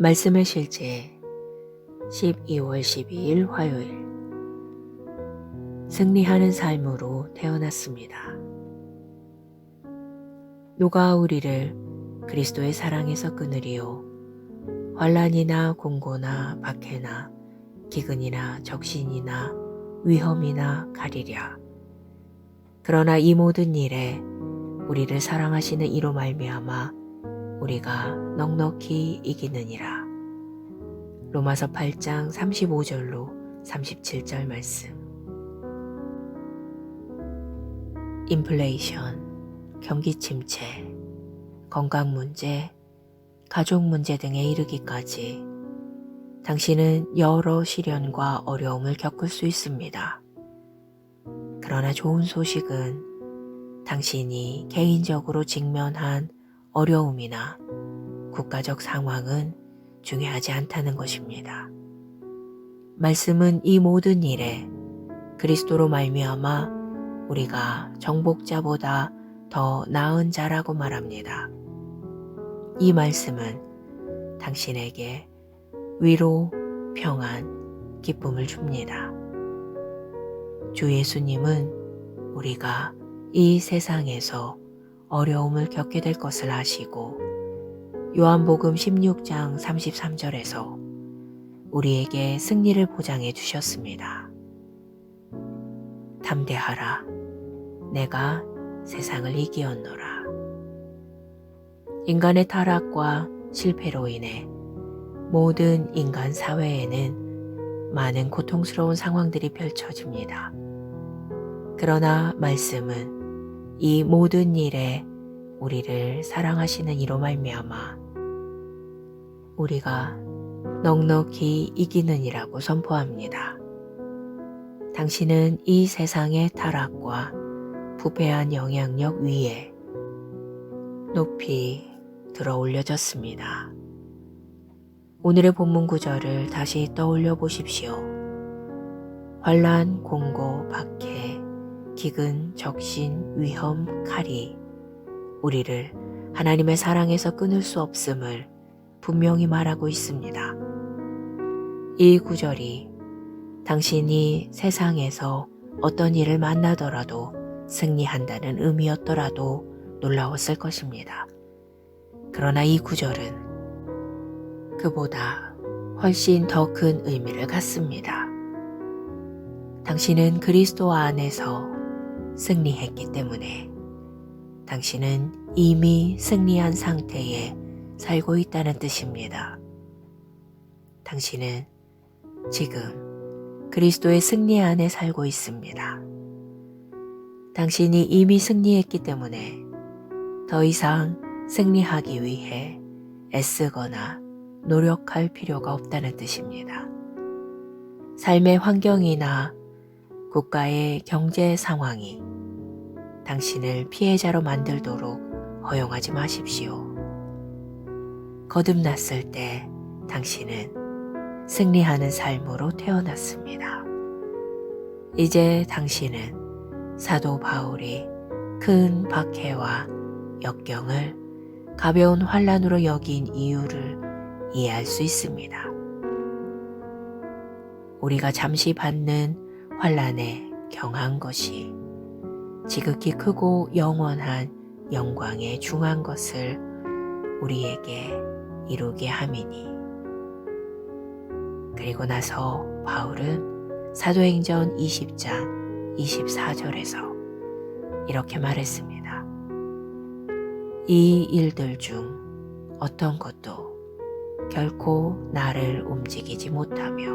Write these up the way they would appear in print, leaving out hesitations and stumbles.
말씀의 실제 12월 12일 화요일 승리하는 삶으로 태어났습니다. 누가 우리를 그리스도의 사랑에서 끊으리요? 환난이나 공고나 박해나 기근이나 적신이나 위험이나 가리랴. 그러나 이 모든 일에 우리를 사랑하시는 이로 말미암아 우리가 넉넉히 이기느니라. 로마서 8장 35절로 37절 말씀. 인플레이션, 경기 침체, 건강 문제, 가족 문제 등에 이르기까지 당신은 여러 시련과 어려움을 겪을 수 있습니다. 그러나 좋은 소식은 당신이 개인적으로 직면한 어려움이나 국가적 상황은 중요하지 않다는 것입니다. 말씀은 이 모든 일에 그리스도로 말미암아 우리가 정복자보다 더 나은 자라고 말합니다. 이 말씀은 당신에게 위로, 평안, 기쁨을 줍니다. 주 예수님은 우리가 이 세상에서 어려움을 겪게 될 것을 아시고 요한복음 16장 33절에서 우리에게 승리를 보장해 주셨습니다. 담대하라. 내가 세상을 이기었노라. 인간의 타락과 실패로 인해 모든 인간 사회에는 많은 고통스러운 상황들이 펼쳐집니다. 그러나 말씀은 이 모든 일에 우리를 사랑하시는 이로 말미암아 우리가 넉넉히 이기느니라고 선포합니다. 당신은 이 세상의 타락과 부패한 영향력 위에 높이 들어 올려졌습니다. 오늘의 본문 구절을 다시 떠올려 보십시오. 환난, 공고, 박해, 기근, 적신, 위험, 칼이 우리를 하나님의 사랑에서 끊을 수 없음을 분명히 말하고 있습니다. 이 구절이 당신이 세상에서 어떤 일을 만나더라도 승리한다는 의미였더라도 놀라웠을 것입니다. 그러나 이 구절은 그보다 훨씬 더 큰 의미를 갖습니다. 당신은 그리스도 안에서 승리했기 때문에 당신은 이미 승리한 상태에 살고 있다는 뜻입니다. 당신은 지금 그리스도의 승리 안에 살고 있습니다. 당신이 이미 승리했기 때문에 더 이상 승리하기 위해 애쓰거나 노력할 필요가 없다는 뜻입니다. 삶의 환경이나 국가의 경제 상황이 당신을 피해자로 만들도록 허용하지 마십시오. 거듭났을 때 당신은 승리하는 삶으로 태어났습니다. 이제 당신은 사도 바울이 큰 박해와 역경을 가벼운 환난으로 여긴 이유를 이해할 수 있습니다. 우리가 잠시 받는 환난에 경한 것이 지극히 크고 영원한 영광에 중한 것을 우리에게 이루게 함이니. 그리고 나서 바울은 사도행전 20장 24절에서 이렇게 말했습니다. 이 일들 중 어떤 것도 결코 나를 움직이지 못하며.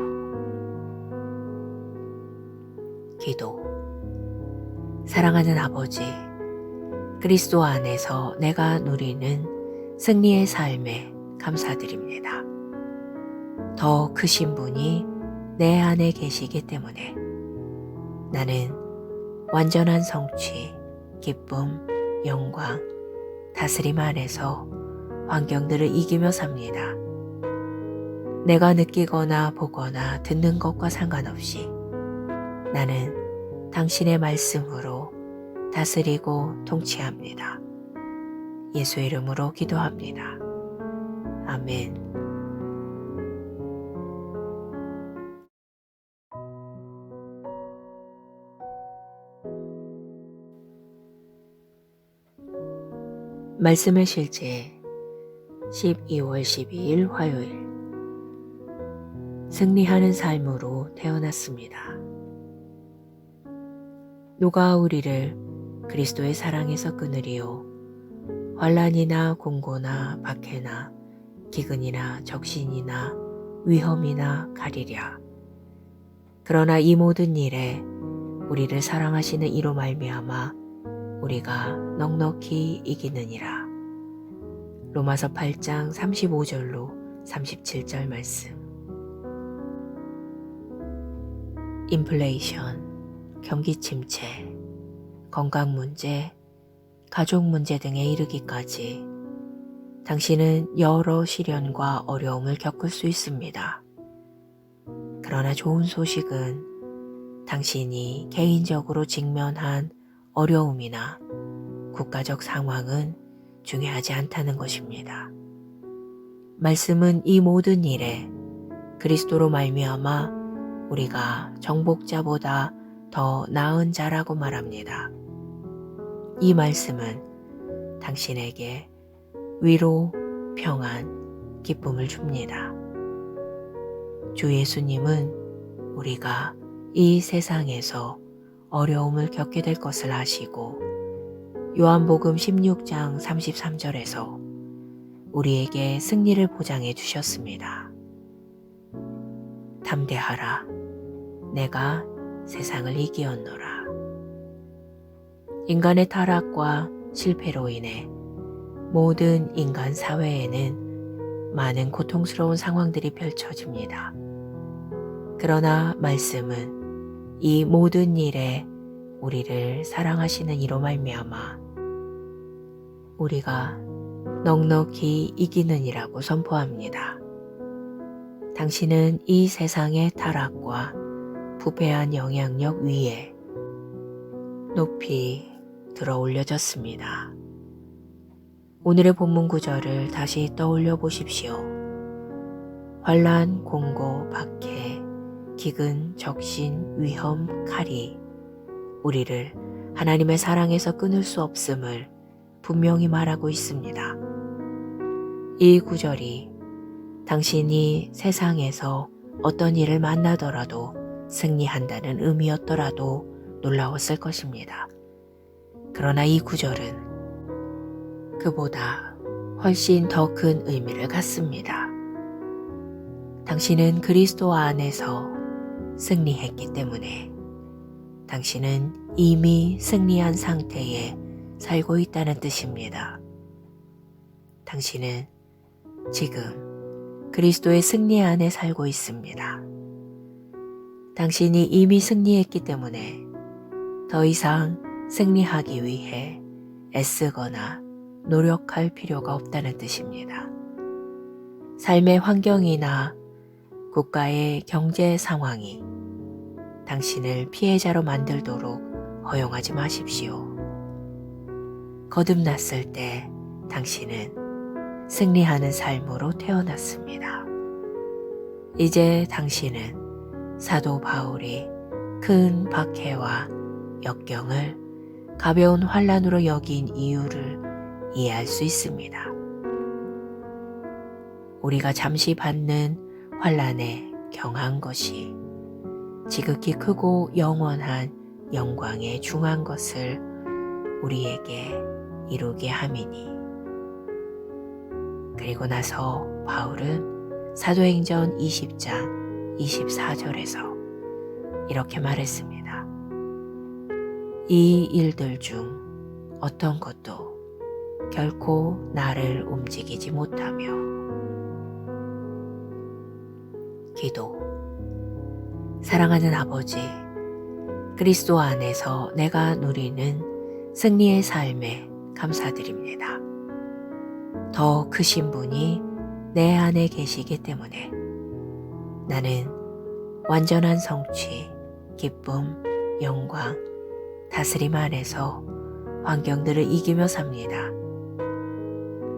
기도. 사랑하는 아버지, 그리스도 안에서 내가 누리는 승리의 삶에 감사드립니다. 더 크신 분이 내 안에 계시기 때문에 나는 완전한 성취, 기쁨, 영광, 다스림 안에서 환경들을 이기며 삽니다. 내가 느끼거나 보거나 듣는 것과 상관없이 나는 당신의 말씀으로 다스리고 통치합니다. 예수 이름으로 기도합니다. 아멘. 말씀의 실제 12월 12일 화요일. 승리하는 삶으로 태어났습니다. 누가 우리를 그리스도의 사랑에서 끊으리요? 환난이나 공고나 박해나 기근이나 적신이나 위험이나 가리랴. 그러나 이 모든 일에 우리를 사랑하시는 이로 말미암아 우리가 넉넉히 이기느니라. 로마서 8장 35절로 37절 말씀. 인플레이션, 경기 침체, 건강 문제, 가족 문제 등에 이르기까지 당신은 여러 시련과 어려움을 겪을 수 있습니다. 그러나 좋은 소식은 당신이 개인적으로 직면한 어려움이나 국가적 상황은 중요하지 않다는 것입니다. 말씀은 이 모든 일에 그리스도로 말미암아 우리가 정복자보다 더 나은 자라고 말합니다. 이 말씀은 당신에게 위로, 평안, 기쁨을 줍니다. 주 예수님은 우리가 이 세상에서 어려움을 겪게 될 것을 아시고 요한복음 16장 33절에서 우리에게 승리를 보장해 주셨습니다. 담대하라. 내가 세상을 이기었노라. 인간의 타락과 실패로 인해 모든 인간 사회에는 많은 고통스러운 상황들이 펼쳐집니다. 그러나 말씀은 이 모든 일에 우리를 사랑하시는 이로 말미암아 우리가 넉넉히 이기느니라고 선포합니다. 당신은 이 세상의 타락과 부패한 영향력 위에 높이 들어 올려졌습니다. 오늘의 본문 구절을 다시 떠올려 보십시오. 환난, 공고, 박해, 기근, 적신, 위험, 칼이 우리를 하나님의 사랑에서 끊을 수 없음을 분명히 말하고 있습니다. 이 구절이 당신이 세상에서 어떤 일을 만나더라도 승리한다는 의미였더라도 놀라웠을 것입니다. 그러나 이 구절은 그보다 훨씬 더 큰 의미를 갖습니다. 당신은 그리스도 안에서 승리했기 때문에 당신은 이미 승리한 상태에 살고 있다는 뜻입니다. 당신은 지금 그리스도의 승리 안에 살고 있습니다. 당신이 이미 승리했기 때문에 더 이상 승리하기 위해 애쓰거나 노력할 필요가 없다는 뜻입니다. 삶의 환경이나 국가의 경제 상황이 당신을 피해자로 만들도록 허용하지 마십시오. 거듭났을 때 당신은 승리하는 삶으로 태어났습니다. 이제 당신은 사도 바울이 큰 박해와 역경을 가벼운 환난으로 여긴 이유를 이해할 수 있습니다. 우리가 잠시 받는 환난에 경한 것이 지극히 크고 영원한 영광에 중한 것을 우리에게 이루게 함이니. 그리고 나서 바울은 사도행전 20장 24절에서 이렇게 말했습니다. 이 일들 중 어떤 것도 결코 나를 움직이지 못하며. 기도. 사랑하는 아버지, 그리스도 안에서 내가 누리는 승리의 삶에 감사드립니다. 더 크신 분이 내 안에 계시기 때문에 나는 완전한 성취, 기쁨, 영광, 다스림 안에서 환경들을 이기며 삽니다.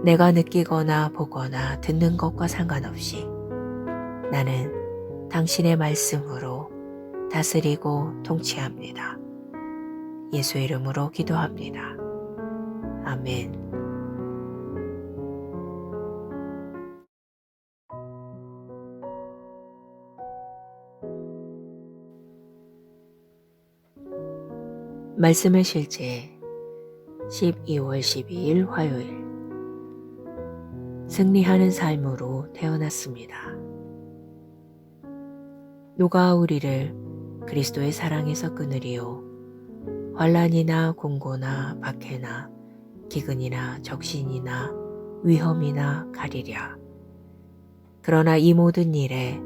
내가 느끼거나 보거나 듣는 것과 상관없이 나는 당신의 말씀으로 다스리고 통치합니다. 예수 이름으로 기도합니다. 아멘. 말씀의 실제 12월 12일 화요일 승리하는 삶으로 태어났습니다. 누가 우리를 그리스도의 사랑에서 끊으리요? 환난이나 공고나 박해나 기근이나 적신이나 위험이나 가리랴. 그러나 이 모든 일에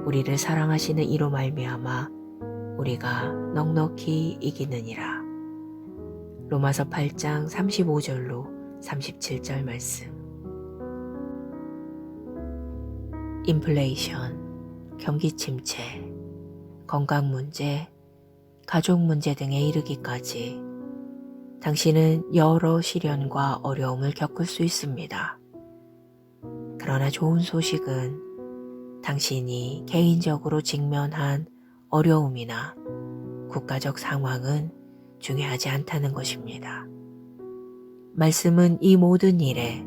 우리를 사랑하시는 이로 말미암아 우리가 넉넉히 이기느니라. 로마서 8장 35절로 37절 말씀. 인플레이션, 경기 침체, 건강 문제, 가족 문제 등에 이르기까지 당신은 여러 시련과 어려움을 겪을 수 있습니다. 그러나 좋은 소식은 당신이 개인적으로 직면한 어려움이나 국가적 상황은 중요하지 않다는 것입니다. 말씀은 이 모든 일에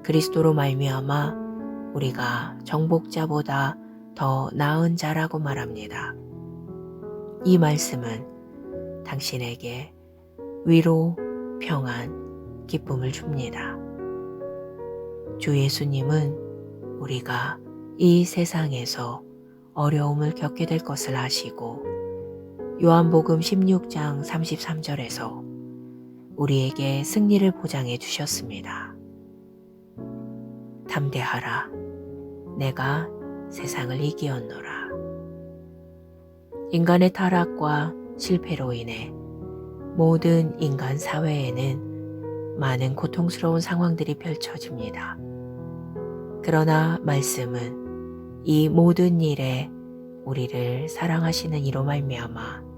그리스도로 말미암아 우리가 정복자보다 더 나은 자라고 말합니다. 이 말씀은 당신에게 위로, 평안, 기쁨을 줍니다. 주 예수님은 우리가 이 세상에서 어려움을 겪게 될 것을 아시고 요한복음 16장 33절에서 우리에게 승리를 보장해 주셨습니다. 담대하라. 내가 세상을 이기었노라. 인간의 타락과 실패로 인해 모든 인간 사회에는 많은 고통스러운 상황들이 펼쳐집니다. 그러나 말씀은 이 모든 일에 우리를 사랑하시는 이로 말미암아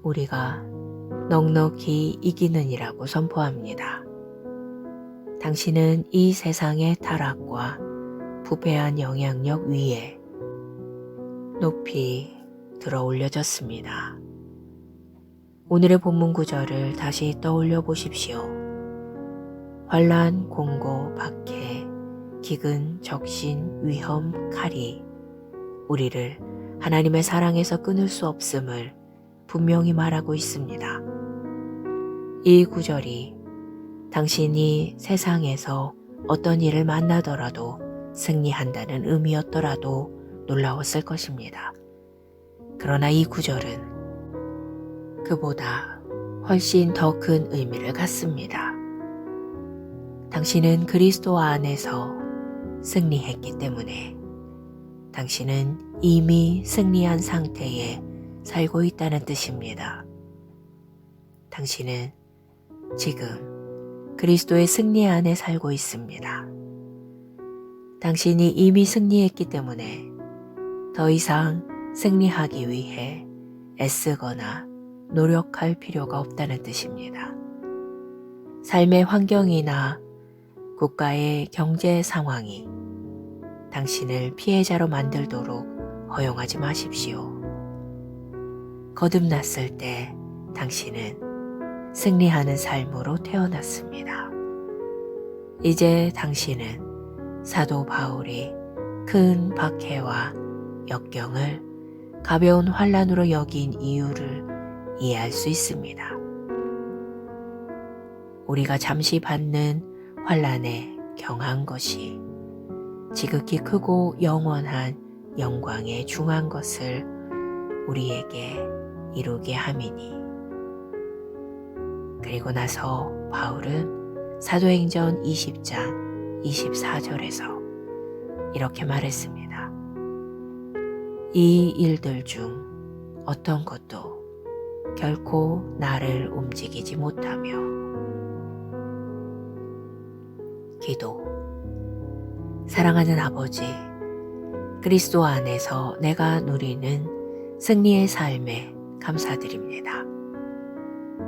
우리가 넉넉히 이기느니라고 선포합니다. 당신은 이 세상의 타락과 부패한 영향력 위에 높이 들어 올려졌습니다. 오늘의 본문 구절을 다시 떠올려 보십시오. 환난, 공고, 박해, 기근, 적신, 위험, 칼이 우리를 하나님의 사랑에서 끊을 수 없음을 분명히 말하고 있습니다. 이 구절이 당신이 세상에서 어떤 일을 만나더라도 승리한다는 의미였더라도 놀라웠을 것입니다. 그러나 이 구절은 그보다 훨씬 더 큰 의미를 갖습니다. 당신은 그리스도 안에서 승리했기 때문에 당신은 이미 승리한 상태에 살고 있다는 뜻입니다. 당신은 지금 그리스도의 승리 안에 살고 있습니다. 당신이 이미 승리했기 때문에 더 이상 승리하기 위해 애쓰거나 노력할 필요가 없다는 뜻입니다. 삶의 환경이나 국가의 경제 상황이 당신을 피해자로 만들도록 허용하지 마십시오. 거듭났을 때 당신은 승리하는 삶으로 태어났습니다. 이제 당신은 사도 바울이 큰 박해와 역경을 가벼운 환난으로 여긴 이유를 이해할 수 있습니다. 우리가 잠시 받는 환난에 경한 것이 지극히 크고 영원한 영광에 중한 것을 우리에게 이루게 함이니. 그리고 나서 바울은 사도행전 20장 24절에서 이렇게 말했습니다. 이 일들 중 어떤 것도 결코 나를 움직이지 못하며. 기도. 사랑하는 아버지, 그리스도 안에서 내가 누리는 승리의 삶에 감사드립니다.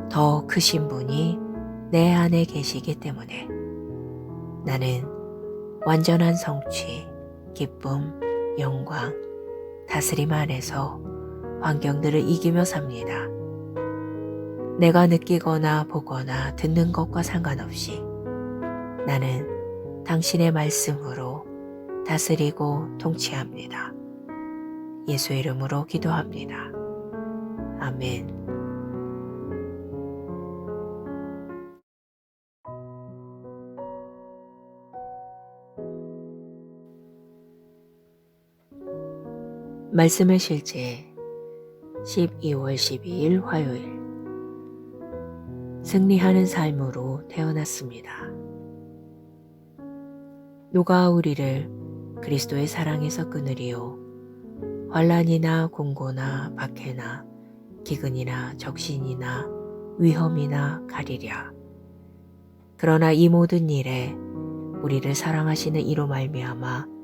더 크신 분이 내 안에 계시기 때문에 나는 완전한 성취, 기쁨, 영광, 다스림 안에서 환경들을 이기며 삽니다. 내가 느끼거나 보거나 듣는 것과 상관없이 나는 당신의 말씀으로 다스리고 통치합니다. 예수 이름으로 기도합니다. 아멘. 말씀의 실제 12월 12일 화요일 승리하는 삶으로 태어났습니다. 누가 우리를 그리스도의 사랑에서 끊으리요? 환난이나 공고나 박해나 기근이나 적신이나 위험이나 가리랴. 그러나 이 모든 일에 우리를 사랑하시는 이로 말미암아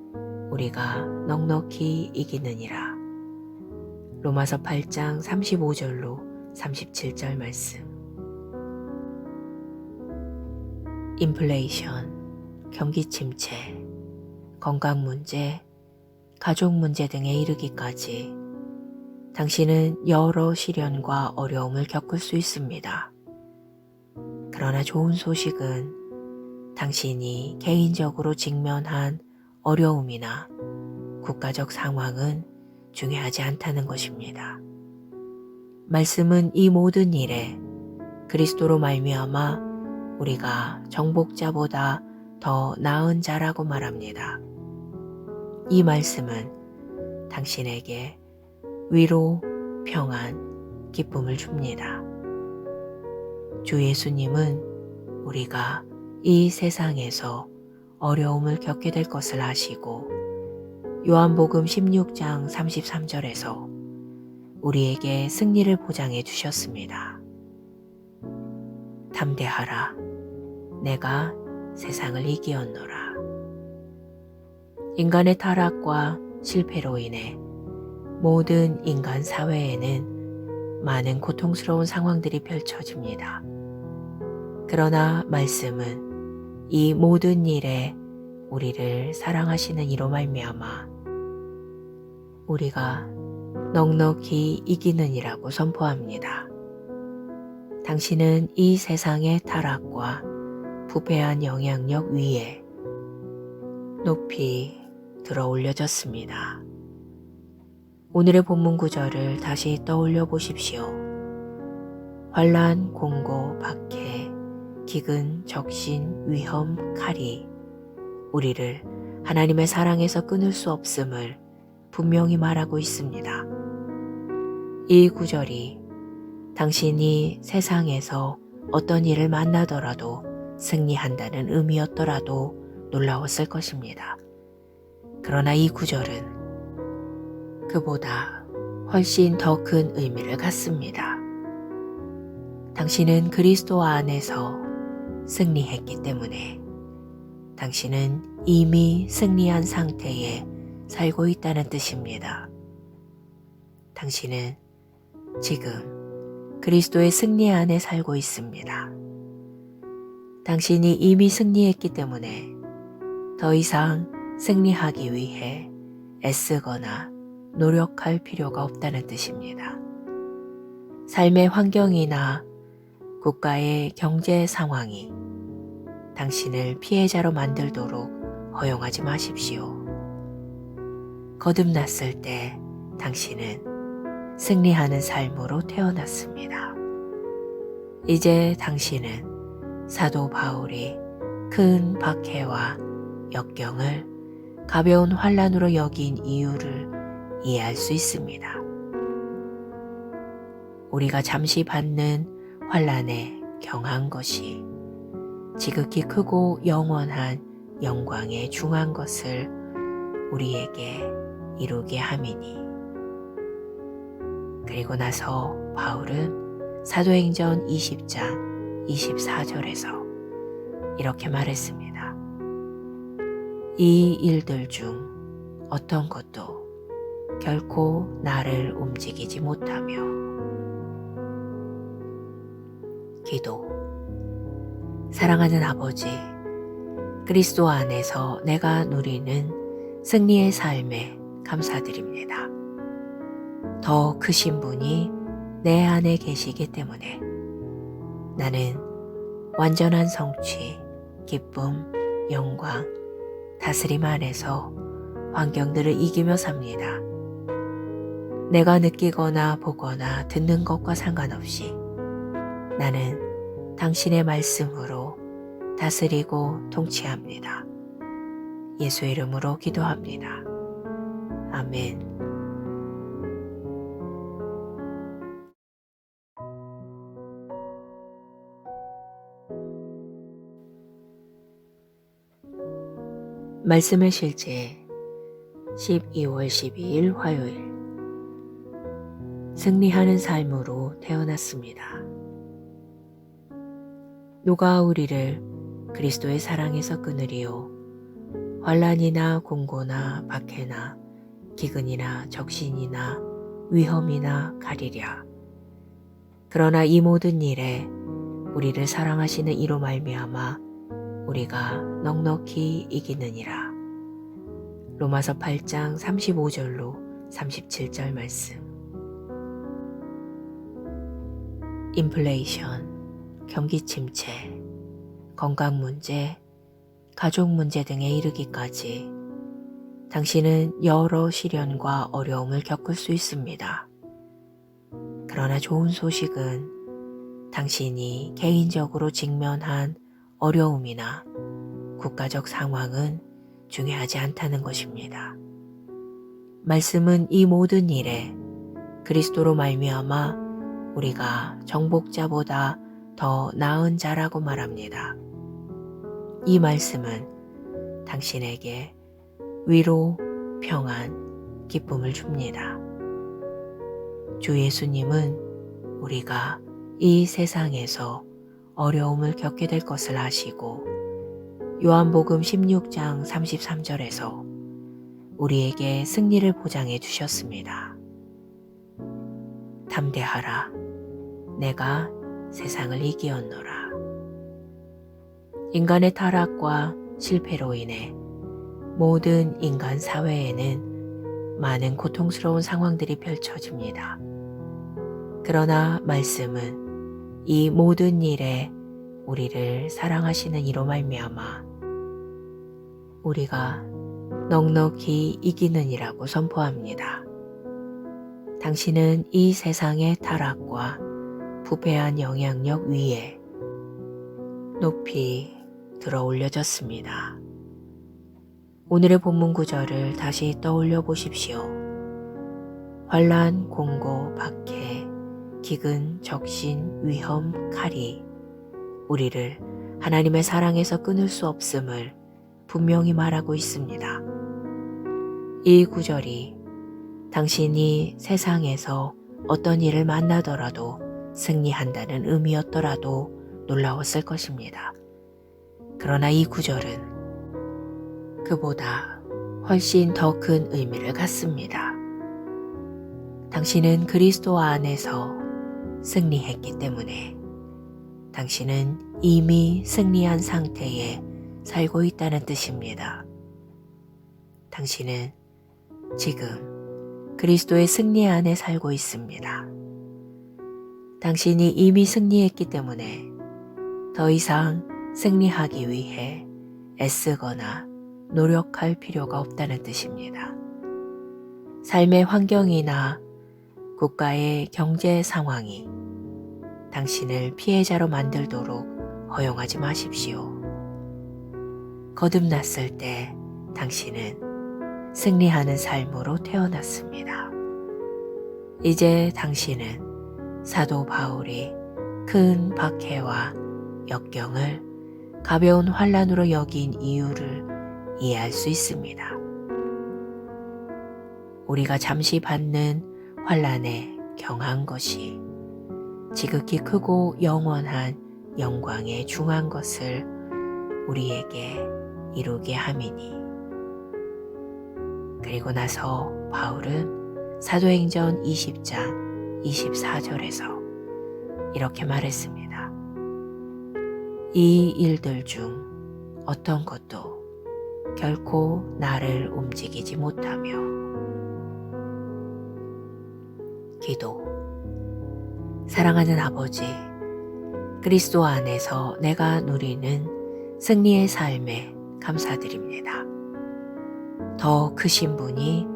우리가 넉넉히 이기느니라. 로마서 8장 35절로 37절 말씀. 인플레이션, 경기 침체, 건강 문제, 가족 문제 등에 이르기까지 당신은 여러 시련과 어려움을 겪을 수 있습니다. 그러나 좋은 소식은 당신이 개인적으로 직면한 어려움이나 국가적 상황은 중요하지 않다는 것입니다. 말씀은 이 모든 일에 그리스도로 말미암아 우리가 정복자보다 더 나은 자라고 말합니다. 이 말씀은 당신에게 위로, 평안, 기쁨을 줍니다. 주 예수님은 우리가 이 세상에서 어려움을 겪게 될 것을 아시고 요한복음 16장 33절에서 우리에게 승리를 보장해 주셨습니다. 담대하라. 내가 세상을 이기었노라. 인간의 타락과 실패로 인해 모든 인간 사회에는 많은 고통스러운 상황들이 펼쳐집니다. 그러나 말씀은 이 모든 일에 우리를 사랑하시는 이로 말미암아 우리가 넉넉히 이기느니라고 선포합니다. 당신은 이 세상의 타락과 부패한 영향력 위에 높이 들어 올려졌습니다. 오늘의 본문 구절을 다시 떠올려 보십시오. 환난, 공고, 박해, 기근, 적신, 위험, 칼이 우리를 하나님의 사랑에서 끊을 수 없음을 분명히 말하고 있습니다. 이 구절이 당신이 세상에서 어떤 일을 만나더라도 승리한다는 의미였더라도 놀라웠을 것입니다. 그러나 이 구절은 그보다 훨씬 더 큰 의미를 갖습니다. 당신은 그리스도 안에서 승리했기 때문에 당신은 이미 승리한 상태에 살고 있다는 뜻입니다. 당신은 지금 그리스도의 승리 안에 살고 있습니다. 당신이 이미 승리했기 때문에 더 이상 승리하기 위해 애쓰거나 노력할 필요가 없다는 뜻입니다. 삶의 환경이나 국가의 경제 상황이 당신을 피해자로 만들도록 허용하지 마십시오. 거듭났을 때 당신은 승리하는 삶으로 태어났습니다. 이제 당신은 사도 바울이 큰 박해와 역경을 가벼운 환난으로 여긴 이유를 이해할 수 있습니다. 우리가 잠시 받는 환난에 경한 것이 지극히 크고 영원한 영광에 중한 것을 우리에게 이루게 함이니. 그리고 나서 바울은 사도행전 20장 24절에서 이렇게 말했습니다. 이 일들 중 어떤 것도 결코 나를 움직이지 못하며. 기도. 사랑하는 아버지, 그리스도 안에서 내가 누리는 승리의 삶에 감사드립니다. 더 크신 분이 내 안에 계시기 때문에 나는 완전한 성취, 기쁨, 영광, 다스림 안에서 환경들을 이기며 삽니다. 내가 느끼거나 보거나 듣는 것과 상관없이 나는 당신의 말씀으로 다스리고 통치합니다. 예수 이름으로 기도합니다. 아멘. 말씀의 실제 12월 12일 화요일 승리하는 삶으로 태어났습니다. 누가 우리를 그리스도의 사랑에서 끊으리요? 환난이나 공고나 박해나 기근이나 적신이나 위험이나 가리랴. 그러나 이 모든 일에 우리를 사랑하시는 이로 말미암아 우리가 넉넉히 이기느니라. 로마서 8장 35절로 37절 말씀. 인플레이션, 경기 침체, 건강 문제, 가족 문제 등에 이르기까지 당신은 여러 시련과 어려움을 겪을 수 있습니다. 그러나 좋은 소식은 당신이 개인적으로 직면한 어려움이나 국가적 상황은 중요하지 않다는 것입니다. 말씀은 이 모든 일에 그리스도로 말미암아 우리가 정복자보다 더 나은 자라고 말합니다. 이 말씀은 당신에게 위로, 평안, 기쁨을 줍니다. 주 예수님은 우리가 이 세상에서 어려움을 겪게 될 것을 아시고 요한복음 16장 33절에서 우리에게 승리를 보장해 주셨습니다. 담대하라. 내가 세상을 이기었노라. 인간의 타락과 실패로 인해 모든 인간 사회에는 많은 고통스러운 상황들이 펼쳐집니다. 그러나 말씀은 이 모든 일에 우리를 사랑하시는 이로 말미암아 우리가 넉넉히 이기느니라고 선포합니다. 당신은 이 세상의 타락과 부패한 영향력 위에 높이 들어 올려졌습니다. 오늘의 본문 구절을 다시 떠올려 보십시오. 환난, 공고, 박해, 기근, 적신, 위험, 칼이 우리를 하나님의 사랑에서 끊을 수 없음을 분명히 말하고 있습니다. 이 구절이 당신이 세상에서 어떤 일을 만나더라도 승리한다는 의미였더라도 놀라웠을 것입니다. 그러나 이 구절은 그보다 훨씬 더 큰 의미를 갖습니다. 당신은 그리스도 안에서 승리했기 때문에 당신은 이미 승리한 상태에 살고 있다는 뜻입니다. 당신은 지금 그리스도의 승리 안에 살고 있습니다. 당신이 이미 승리했기 때문에 더 이상 승리하기 위해 애쓰거나 노력할 필요가 없다는 뜻입니다. 삶의 환경이나 국가의 경제 상황이 당신을 피해자로 만들도록 허용하지 마십시오. 거듭났을 때 당신은 승리하는 삶으로 태어났습니다. 이제 당신은 사도 바울이 큰 박해와 역경을 가벼운 환난으로 여긴 이유를 이해할 수 있습니다. 우리가 잠시 받는 환난에 경한 것이 지극히 크고 영원한 영광에 중한 것을 우리에게 이루게 함이니. 그리고 나서 바울은 사도행전 20장 24절에서 이렇게 말했습니다. 이 일들 중 어떤 것도 결코 나를 움직이지 못하며. 기도. 사랑하는 아버지, 그리스도 안에서 내가 누리는 승리의 삶에 감사드립니다. 더 크신 분이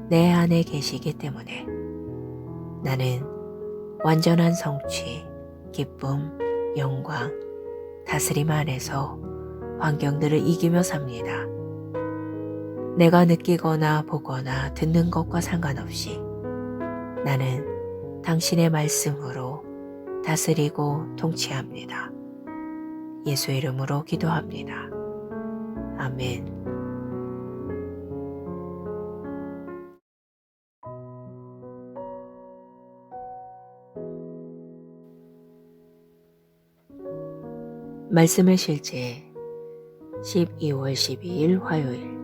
내 안에 계시기 때문에 나는 완전한 성취, 기쁨, 영광, 다스림 안에서 환경들을 이기며 삽니다. 내가 느끼거나 보거나 듣는 것과 상관없이 나는 당신의 말씀으로 다스리고 통치합니다. 예수 이름으로 기도합니다. 아멘. 말씀의 실제 12월 12일 화요일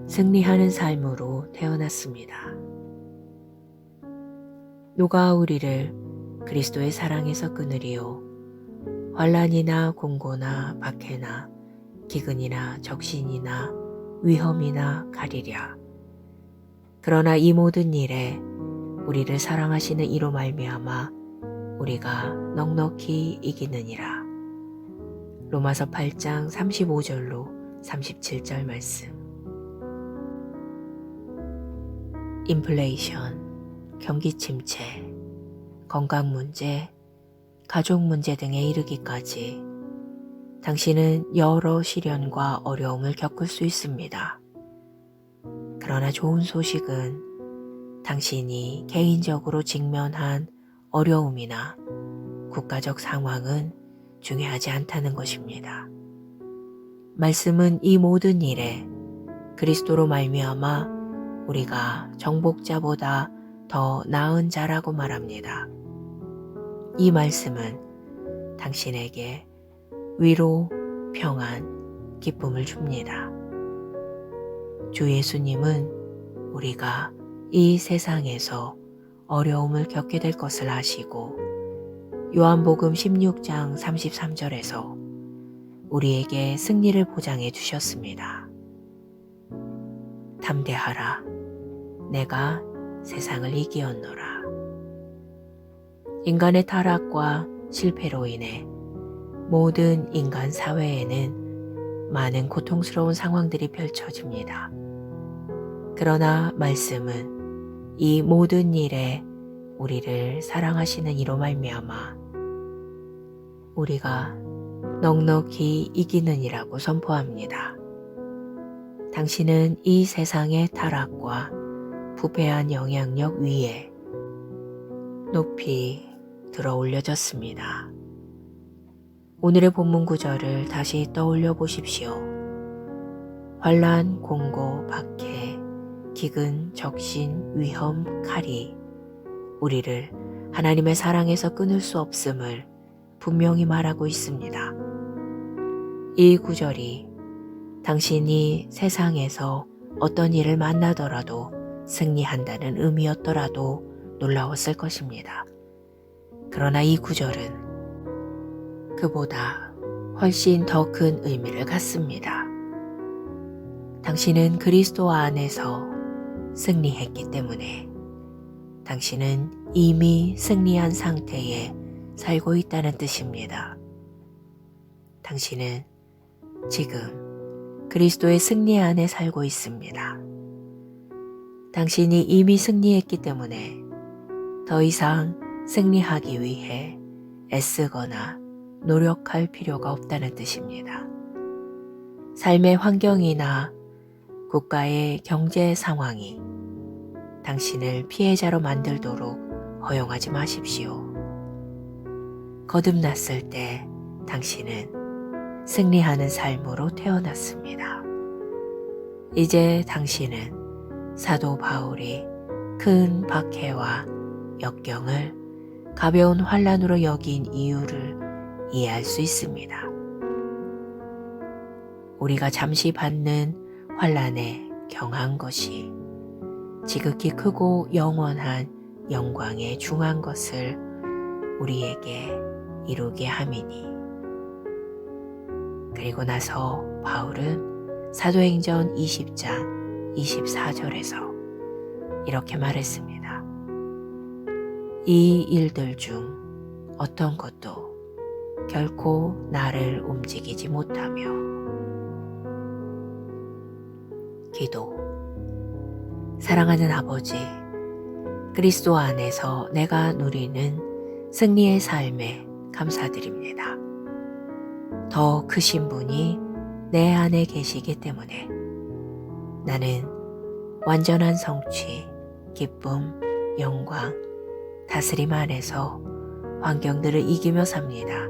승리하는 삶으로 태어났습니다. 누가 우리를 그리스도의 사랑에서 끊으리요? 환난이나 공고나 박해나 기근이나 적신이나 위험이나 가리랴. 그러나 이 모든 일에 우리를 사랑하시는 이로 말미암아 우리가 넉넉히 이기느니라. 로마서 8장 35절로 37절 말씀. 인플레이션, 경기 침체, 건강 문제, 가족 문제 등에 이르기까지 당신은 여러 시련과 어려움을 겪을 수 있습니다. 그러나 좋은 소식은 당신이 개인적으로 직면한 어려움이나 국가적 상황은 중요하지 않다는 것입니다. 말씀은 이 모든 일에 그리스도로 말미암아 우리가 정복자보다 더 나은 자라고 말합니다. 이 말씀은 당신에게 위로, 평안, 기쁨을 줍니다. 주 예수님은 우리가 이 세상에서 어려움을 겪게 될 것을 아시고 요한복음 16장 33절에서 우리에게 승리를 보장해 주셨습니다. 담대하라. 내가 세상을 이기었노라. 인간의 타락과 실패로 인해 모든 인간 사회에는 많은 고통스러운 상황들이 펼쳐집니다. 그러나 말씀은 이 모든 일에 우리를 사랑하시는 이로 말미암아 우리가 넉넉히 이기느니라고 선포합니다. 당신은 이 세상의 타락과 부패한 영향력 위에 높이 들어 올려졌습니다. 오늘의 본문 구절을 다시 떠올려 보십시오. 환난, 공고, 박해, 기근, 적신, 위험, 칼이 우리를 하나님의 사랑에서 끊을 수 없음을 분명히 말하고 있습니다. 이 구절이 당신이 세상에서 어떤 일을 만나더라도 승리한다는 의미였더라도 놀라웠을 것입니다. 그러나 이 구절은 그보다 훨씬 더 큰 의미를 갖습니다. 당신은 그리스도 안에서 승리했기 때문에 당신은 이미 승리한 상태에 살고 있다는 뜻입니다. 당신은 지금 그리스도의 승리 안에 살고 있습니다. 당신이 이미 승리했기 때문에 더 이상 승리하기 위해 애쓰거나 노력할 필요가 없다는 뜻입니다. 삶의 환경이나 국가의 경제 상황이 당신을 피해자로 만들도록 허용하지 마십시오. 거듭났을 때 당신은 승리하는 삶으로 태어났습니다. 이제 당신은 사도 바울이 큰 박해와 역경을 가벼운 환난으로 여긴 이유를 이해할 수 있습니다. 우리가 잠시 받는 환난에 경한 것이 지극히 크고 영원한 영광에 중한 것을 우리에게 이루게 함이니. 그리고 나서 바울은 사도행전 20장 24절에서 이렇게 말했습니다. 이 일들 중 어떤 것도 결코 나를 움직이지 못하며. 기도. 사랑하는 아버지, 그리스도 안에서 내가 누리는 승리의 삶에 감사드립니다. 더 크신 분이 내 안에 계시기 때문에 나는 완전한 성취, 기쁨, 영광, 다스림 안에서 환경들을 이기며 삽니다.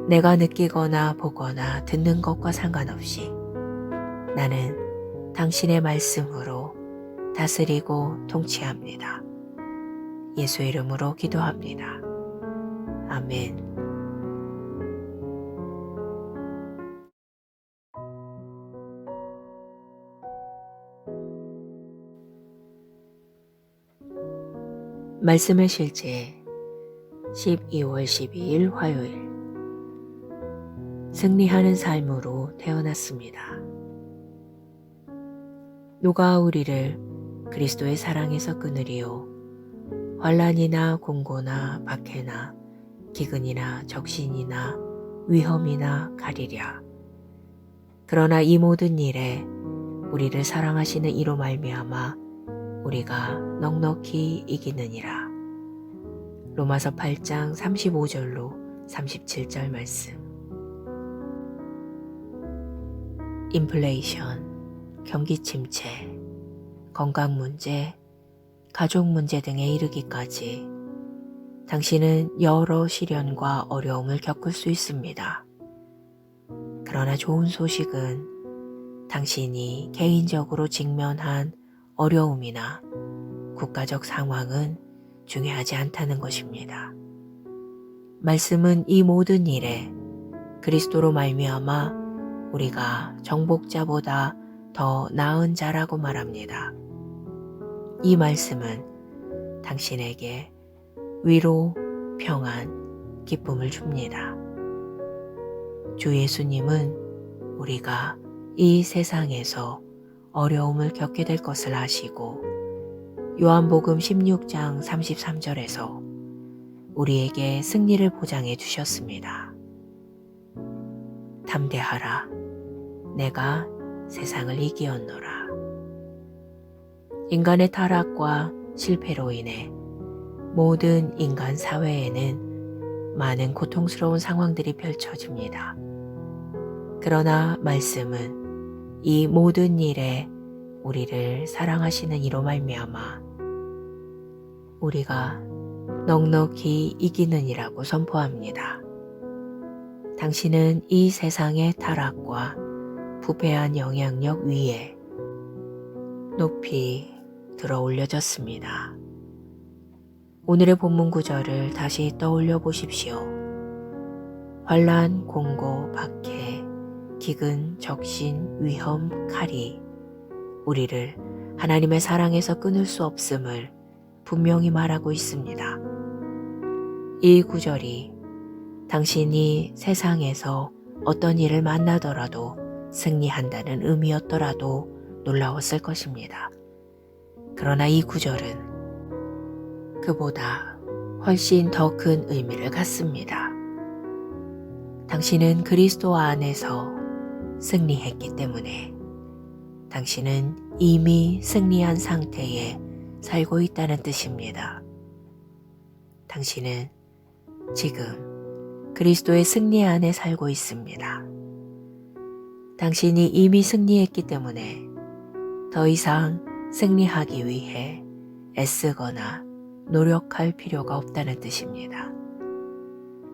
내가 느끼거나 보거나 듣는 것과 상관없이 나는 당신의 말씀으로 다스리고 통치합니다. 예수 이름으로 기도합니다. 아멘. 말씀의 실제 12월 12일 화요일 승리하는 삶으로 태어났습니다. 누가 우리를 그리스도의 사랑에서 끊으리요? 환난이나 공고나 박해나 기근이나 적신이나 위험이나 가리랴. 그러나 이 모든 일에 우리를 사랑하시는 이로 말미암아 우리가 넉넉히 이기느니라. 로마서 8장 35절로 37절 말씀. 인플레이션, 경기 침체, 건강 문제, 가족 문제 등에 이르기까지 당신은 여러 시련과 어려움을 겪을 수 있습니다. 그러나 좋은 소식은 당신이 개인적으로 직면한 어려움이나 국가적 상황은 중요하지 않다는 것입니다. 말씀은 이 모든 일에 그리스도로 말미암아 우리가 정복자보다 더 나은 자라고 말합니다. 이 말씀은 당신에게 위로, 평안, 기쁨을 줍니다. 주 예수님은 우리가 이 세상에서 어려움을 겪게 될 것을 아시고 요한복음 16장 33절에서 우리에게 승리를 보장해 주셨습니다. 담대하라. 내가 세상을 이기었노라. 인간의 타락과 실패로 인해 모든 인간 사회에는 많은 고통스러운 상황들이 펼쳐집니다. 그러나 말씀은 이 모든 일에 우리를 사랑하시는 이로 말미암아 우리가 넉넉히 이기느니라고 선포합니다. 당신은 이 세상의 타락과 부패한 영향력 위에 높이 들어 올려졌습니다. 오늘의 본문 구절을 다시 떠올려 보십시오. 환난, 공고, 박해, 기근, 적신, 위험, 칼이 우리를 하나님의 사랑에서 끊을 수 없음을 분명히 말하고 있습니다. 이 구절이 당신이 세상에서 어떤 일을 만나더라도 승리한다는 의미였더라도 놀라웠을 것입니다. 그러나 이 구절은 그보다 훨씬 더 큰 의미를 갖습니다. 당신은 그리스도 안에서 승리했기 때문에 당신은 이미 승리한 상태에 살고 있다는 뜻입니다. 당신은 지금 그리스도의 승리 안에 살고 있습니다. 당신이 이미 승리했기 때문에 더 이상 승리하기 위해 애쓰거나 노력할 필요가 없다는 뜻입니다.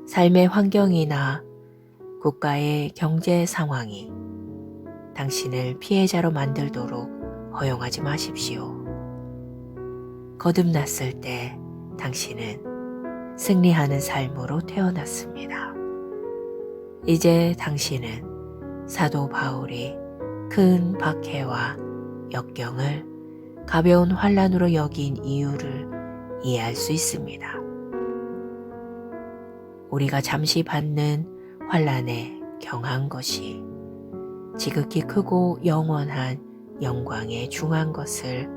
삶의 환경이나 국가의 경제 상황이 당신을 피해자로 만들도록 허용하지 마십시오. 거듭났을 때 당신은 승리하는 삶으로 태어났습니다. 이제 당신은 사도 바울이 큰 박해와 역경을 가벼운 환난으로 여긴 이유를 이해할 수 있습니다. 우리가 잠시 받는 환난에 경한 것이 지극히 크고 영원한 영광에 중한 것을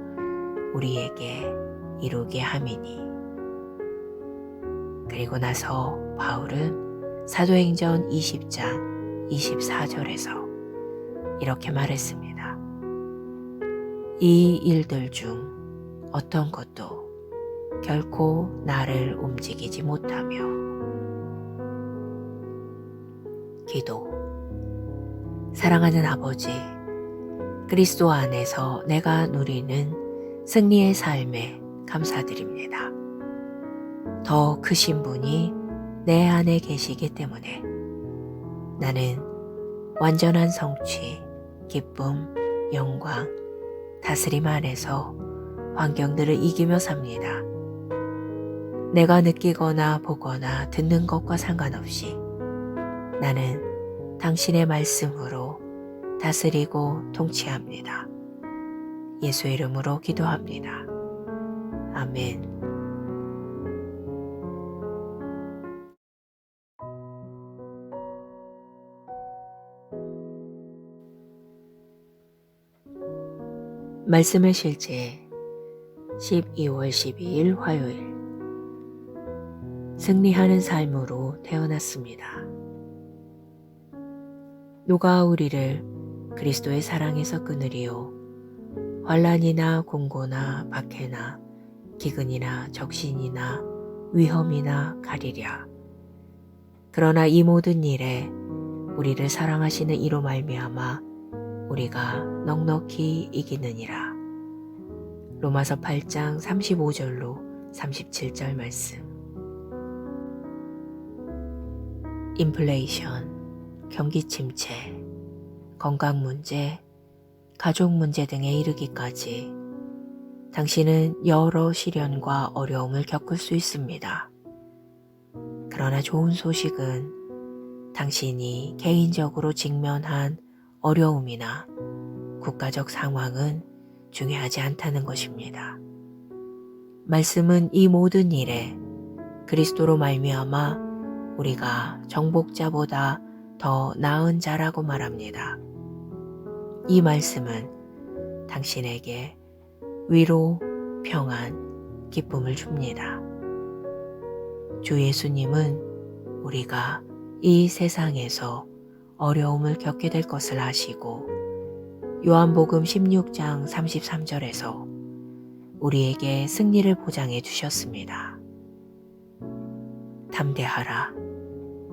우리에게 이루게 함이니. 그리고 나서 바울은 사도행전 20장 24절에서 이렇게 말했습니다. 이 일들 중 어떤 것도 결코 나를 움직이지 못하며. 기도. 사랑하는 아버지, 그리스도 안에서 내가 누리는 승리의 삶에 감사드립니다. 더 크신 분이 내 안에 계시기 때문에 나는 완전한 성취, 기쁨, 영광, 다스림 안에서 환경들을 이기며 삽니다. 내가 느끼거나 보거나 듣는 것과 상관없이 나는 당신의 말씀으로 다스리고 통치합니다. 예수 이름으로 기도합니다. 아멘. 말씀의 실제 12월 12일 화요일 승리하는 삶으로 태어났습니다. 누가 우리를 그리스도의 사랑에서 끊으리요? 환난이나 공고나 박해나 기근이나 적신이나 위험이나 가리랴. 그러나 이 모든 일에 우리를 사랑하시는 이로 말미암아 우리가 넉넉히 이기느니라. 로마서 8장 35절로 37절 말씀. 인플레이션, 경기 침체, 건강 문제, 가족 문제 등에 이르기까지 당신은 여러 시련과 어려움을 겪을 수 있습니다. 그러나 좋은 소식은 당신이 개인적으로 직면한 어려움이나 국가적 상황은 중요하지 않다는 것입니다. 말씀은 이 모든 일에 그리스도로 말미암아 우리가 정복자보다 더 나은 자라고 말합니다. 이 말씀은 당신에게 위로, 평안, 기쁨을 줍니다. 주 예수님은 우리가 이 세상에서 어려움을 겪게 될 것을 아시고 요한복음 16장 33절에서 우리에게 승리를 보장해 주셨습니다. 담대하라.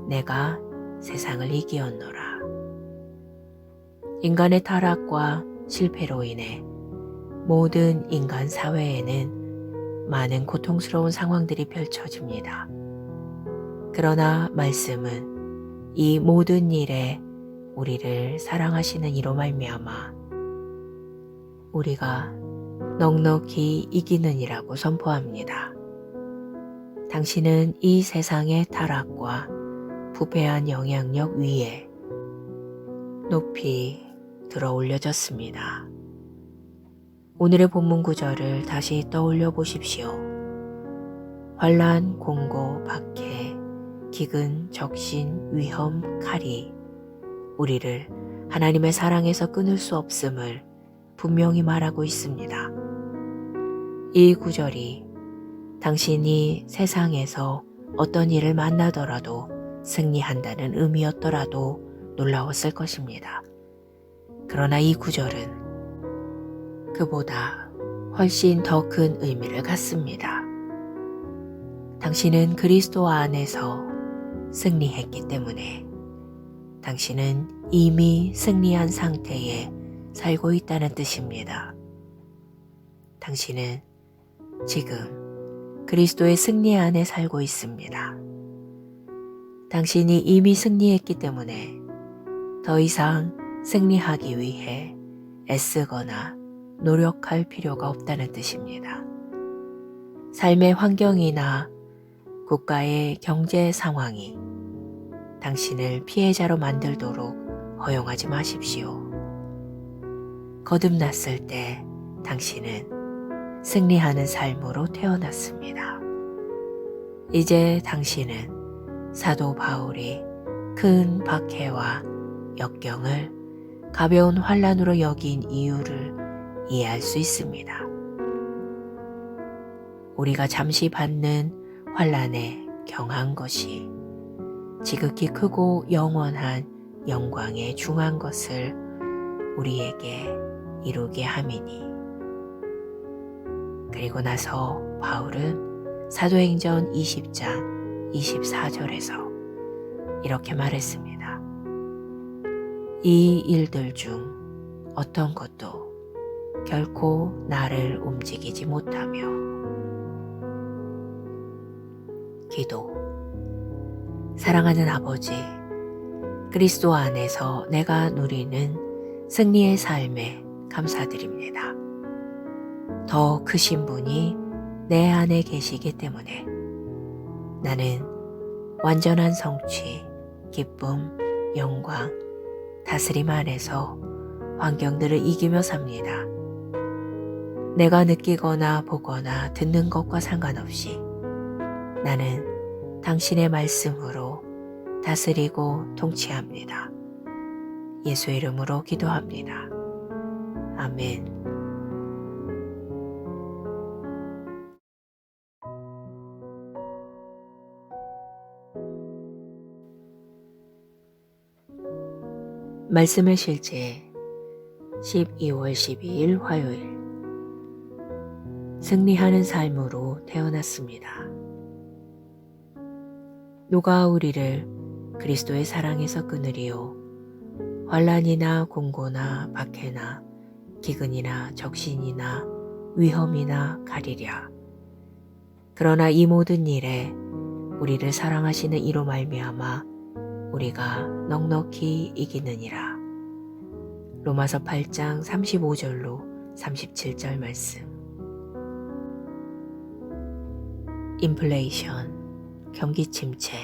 내가 세상을 이기었노라. 인간의 타락과 실패로 인해 모든 인간 사회에는 많은 고통스러운 상황들이 펼쳐집니다. 그러나 말씀은 이 모든 일에 우리를 사랑하시는 이로 말미암아 우리가 넉넉히 이기느니라고 선포합니다. 당신은 이 세상의 타락과 부패한 영향력 위에 높이 들어 올려졌습니다. 오늘의 본문 구절을 다시 떠올려 보십시오. 환난, 공고, 박해, 기근, 적신, 위험, 칼이 우리를 하나님의 사랑에서 끊을 수 없음을 분명히 말하고 있습니다. 이 구절이 당신이 세상에서 어떤 일을 만나더라도 승리한다는 의미였더라도 놀라웠을 것입니다. 그러나 이 구절은 그보다 훨씬 더 큰 의미를 갖습니다. 당신은 그리스도 안에서 승리했기 때문에 당신은 이미 승리한 상태에 살고 있다는 뜻입니다. 당신은 지금 그리스도의 승리 안에 살고 있습니다. 당신이 이미 승리했기 때문에 더 이상 승리하기 위해 애쓰거나 노력할 필요가 없다는 뜻입니다. 삶의 환경이나 국가의 경제 상황이 당신을 피해자로 만들도록 허용하지 마십시오. 거듭났을 때 당신은 승리하는 삶으로 태어났습니다. 이제 당신은 사도 바울이 큰 박해와 역경을 가벼운 환난으로 여긴 이유를 이해할 수 있습니다. 우리가 잠시 받는 환난에 경한 것이 지극히 크고 영원한 영광에 중한 것을 우리에게 이루게 함이니. 그리고 나서 바울은 사도행전 20장 24절에서 이렇게 말했습니다. 이 일들 중 어떤 것도 결코 나를 움직이지 못하며. 기도. 사랑하는 아버지, 그리스도 안에서 내가 누리는 승리의 삶에 감사드립니다. 더 크신 분이 내 안에 계시기 때문에 나는 완전한 성취, 기쁨, 영광, 다스림 안에서 환경들을 이기며 삽니다. 내가 느끼거나 보거나 듣는 것과 상관없이 나는 당신의 말씀으로 다스리고 통치합니다. 예수 이름으로 기도합니다. 아멘. 말씀의 실제 12월 12일 화요일 승리하는 삶으로 태어났습니다. 누가 우리를 그리스도의 사랑에서 끊으리요? 환난이나 공고나 박해나 기근이나 적신이나 위험이나 가리랴. 그러나 이 모든 일에 우리를 사랑하시는 이로 말미암아 우리가 넉넉히 이기느니라. 로마서 8장 35절로 37절 말씀. 인플레이션, 경기 침체,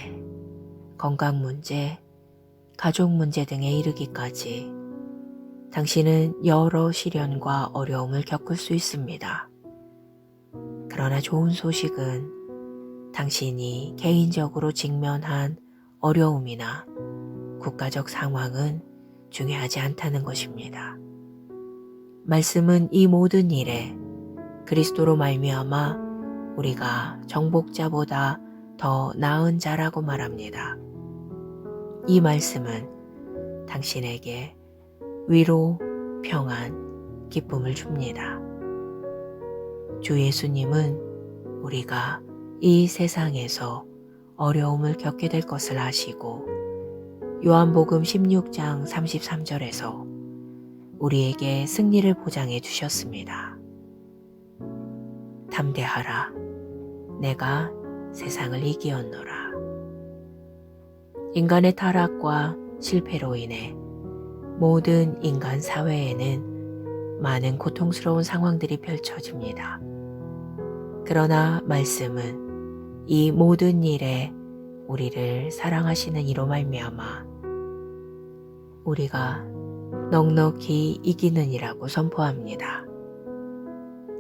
건강 문제, 가족 문제 등에 이르기까지 당신은 여러 시련과 어려움을 겪을 수 있습니다. 그러나 좋은 소식은 당신이 개인적으로 직면한 어려움이나 국가적 상황은 중요하지 않다는 것입니다. 말씀은 이 모든 일에 그리스도로 말미암아 우리가 정복자보다 더 나은 자라고 말합니다. 이 말씀은 당신에게 위로, 평안, 기쁨을 줍니다. 주 예수님은 우리가 이 세상에서 어려움을 겪게 될 것을 아시고 요한복음 16장 33절에서 우리에게 승리를 보장해 주셨습니다. 담대하라. 내가 세상을 이기었노라. 인간의 타락과 실패로 인해 모든 인간 사회에는 많은 고통스러운 상황들이 펼쳐집니다. 그러나 말씀은 이 모든 일에 우리를 사랑하시는 이로 말미암아 우리가 넉넉히 이기느니라고 선포합니다.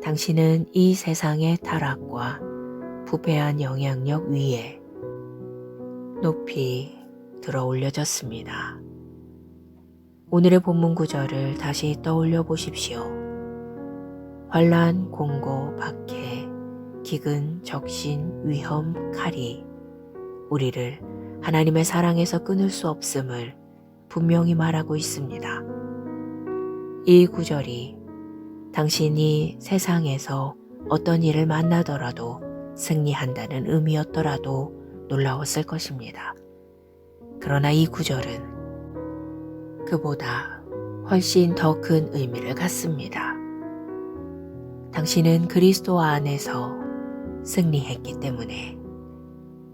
당신은 이 세상의 타락과 부패한 영향력 위에 높이 들어 올려졌습니다. 오늘의 본문 구절을 다시 떠올려 보십시오. 환난, 공고, 박해, 기근, 적신, 위험, 칼이 우리를 하나님의 사랑에서 끊을 수 없음을 분명히 말하고 있습니다. 이 구절이 당신이 세상에서 어떤 일을 만나더라도 승리한다는 의미였더라도 놀라웠을 것입니다. 그러나 이 구절은 그보다 훨씬 더 큰 의미를 갖습니다. 당신은 그리스도 안에서 승리했기 때문에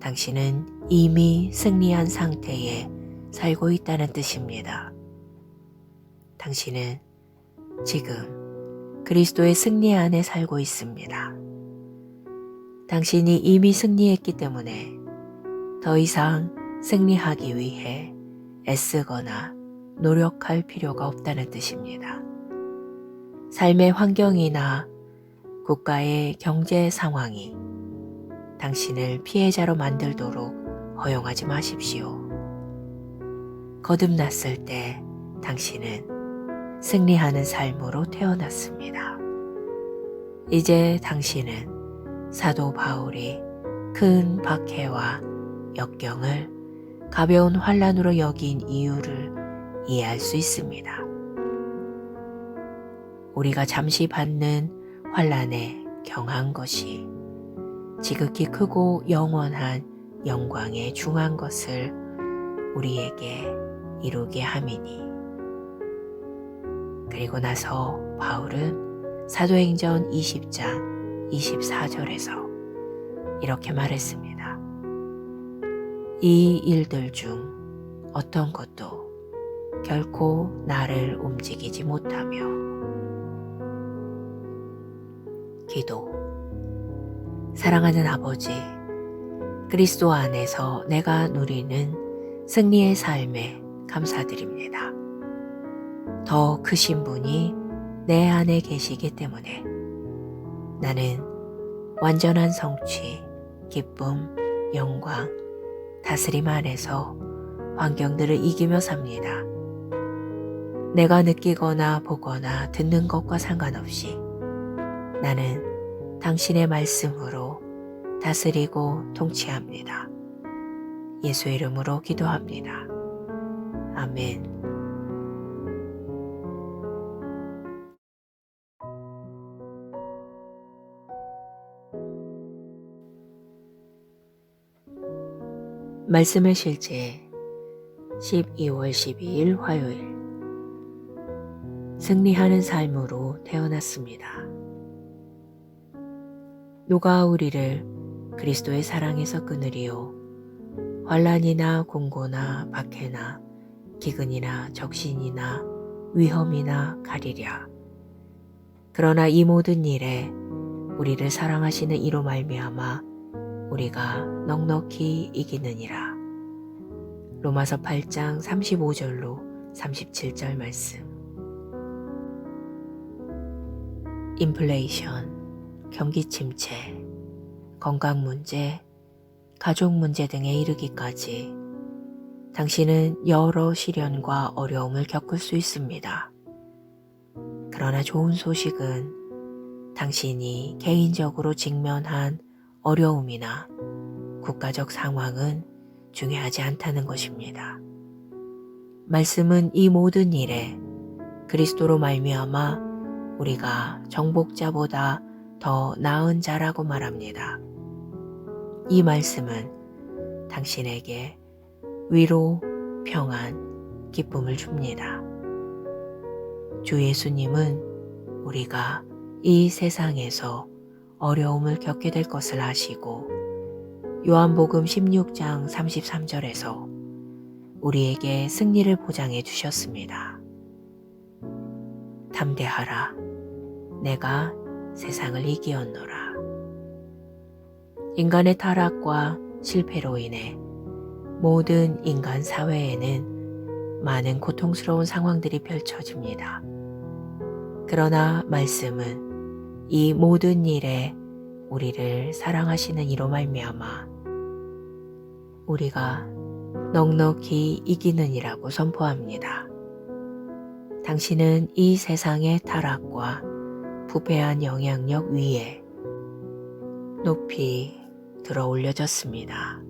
당신은 이미 승리한 상태에 살고 있다는 뜻입니다. 당신은 지금 그리스도의 승리 안에 살고 있습니다. 당신이 이미 승리했기 때문에 더 이상 승리하기 위해 애쓰거나 노력할 필요가 없다는 뜻입니다. 삶의 환경이나 국가의 경제 상황이 당신을 피해자로 만들도록 허용하지 마십시오. 거듭났을 때 당신은 승리하는 삶으로 태어났습니다. 이제 당신은 사도 바울이 큰 박해와 역경을 가벼운 환난으로 여긴 이유를 이해할 수 있습니다. 우리가 잠시 받는 환난에 경한 것이 지극히 크고 영원한 영광에 중한 것을 우리에게 이루게 함이니. 그리고 나서 바울은 사도행전 20장 24절에서 이렇게 말했습니다. 이 일들 중 어떤 것도 결코 나를 움직이지 못하며. 기도. 사랑하는 아버지, 그리스도 안에서 내가 누리는 승리의 삶에 감사드립니다. 더 크신 분이 내 안에 계시기 때문에 나는 완전한 성취, 기쁨, 영광, 다스림 안에서 환경들을 이기며 삽니다. 내가 느끼거나 보거나 듣는 것과 상관없이 나는 당신의 말씀으로 다스리고 통치합니다. 예수 이름으로 기도합니다. 아멘. 말씀의 실제 12월 12일 화요일 승리하는 삶으로 태어났습니다. 누가 우리를 그리스도의 사랑에서 끊으리요? 환난이나 공고나 박해나 기근이나 적신이나 위험이나 가리랴. 그러나 이 모든 일에 우리를 사랑하시는 이로 말미암아 우리가 넉넉히 이기느니라. 로마서 8장 35절로 37절 말씀. 인플레이션, 경기 침체, 건강 문제, 가족 문제 등에 이르기까지 당신은 여러 시련과 어려움을 겪을 수 있습니다. 그러나 좋은 소식은 당신이 개인적으로 직면한 어려움이나 국가적 상황은 중요하지 않다는 것입니다. 말씀은 이 모든 일에 그리스도로 말미암아 우리가 정복자보다 더 나은 자라고 말합니다. 이 말씀은 당신에게 위로, 평안, 기쁨을 줍니다. 주 예수님은 우리가 이 세상에서 어려움을 겪게 될 것을 아시고 요한복음 16장 33절에서 우리에게 승리를 보장해 주셨습니다. 담대하라. 내가 세상을 이기었노라. 인간의 타락과 실패로 인해 모든 인간 사회에는 많은 고통스러운 상황들이 펼쳐집니다. 그러나 말씀은 이 모든 일에 우리를 사랑하시는 이로 말미암아 우리가 넉넉히 이기느니라고 선포합니다. 당신은 이 세상의 타락과 부패한 영향력 위에 높이 들어 올려졌습니다.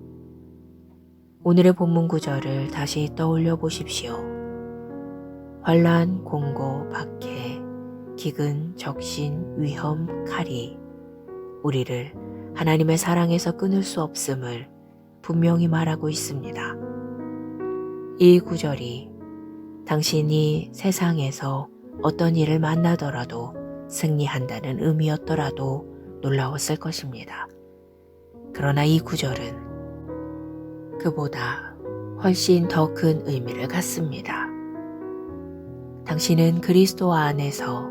오늘의 본문 구절을 다시 떠올려 보십시오. 환난, 공고, 박해, 기근, 적신, 위험, 칼이 우리를 하나님의 사랑에서 끊을 수 없음을 분명히 말하고 있습니다. 이 구절이 당신이 세상에서 어떤 일을 만나더라도 승리한다는 의미였더라도 놀라웠을 것입니다. 그러나 이 구절은 그보다 훨씬 더 큰 의미를 갖습니다. 당신은 그리스도 안에서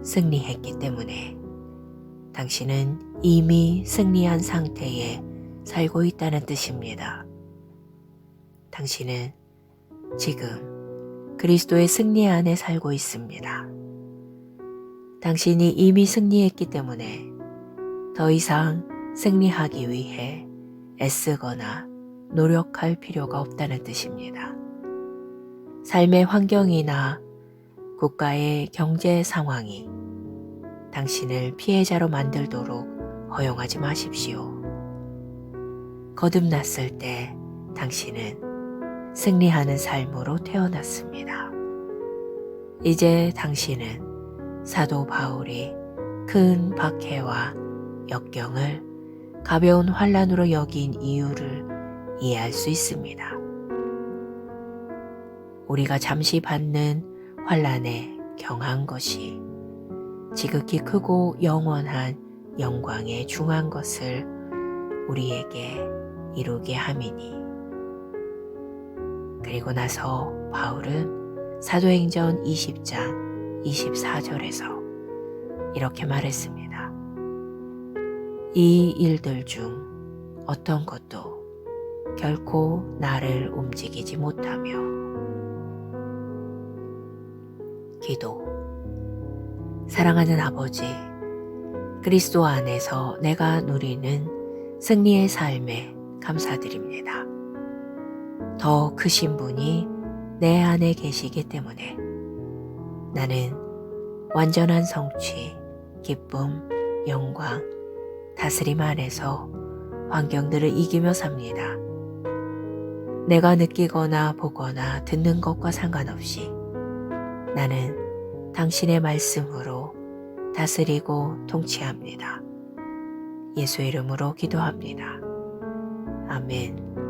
승리했기 때문에 당신은 이미 승리한 상태에 살고 있다는 뜻입니다. 당신은 지금 그리스도의 승리 안에 살고 있습니다. 당신이 이미 승리했기 때문에 더 이상 승리하기 위해 애쓰거나 노력할 필요가 없다는 뜻입니다. 삶의 환경이나 국가의 경제 상황이 당신을 피해자로 만들도록 허용하지 마십시오. 거듭났을 때 당신은 승리하는 삶으로 태어났습니다. 이제 당신은 사도 바울이 큰 박해와 역경을 가벼운 환난으로 여긴 이유를 이해할 수 있습니다. 우리가 잠시 받는 환난에 경한 것이 지극히 크고 영원한 영광에 중한 것을 우리에게 이루게 함이니. 그리고 나서 바울은 사도행전 20장 24절에서 이렇게 말했습니다. 이 일들 중 어떤 것도 결코 나를 움직이지 못하며. 기도. 사랑하는 아버지, 그리스도 안에서 내가 누리는 승리의 삶에 감사드립니다. 더 크신 분이 내 안에 계시기 때문에 나는 완전한 성취, 기쁨, 영광, 다스림 안에서 환경들을 이기며 삽니다. 내가 느끼거나 보거나 듣는 것과 상관없이 나는 당신의 말씀으로 다스리고 통치합니다. 예수 이름으로 기도합니다. 아멘.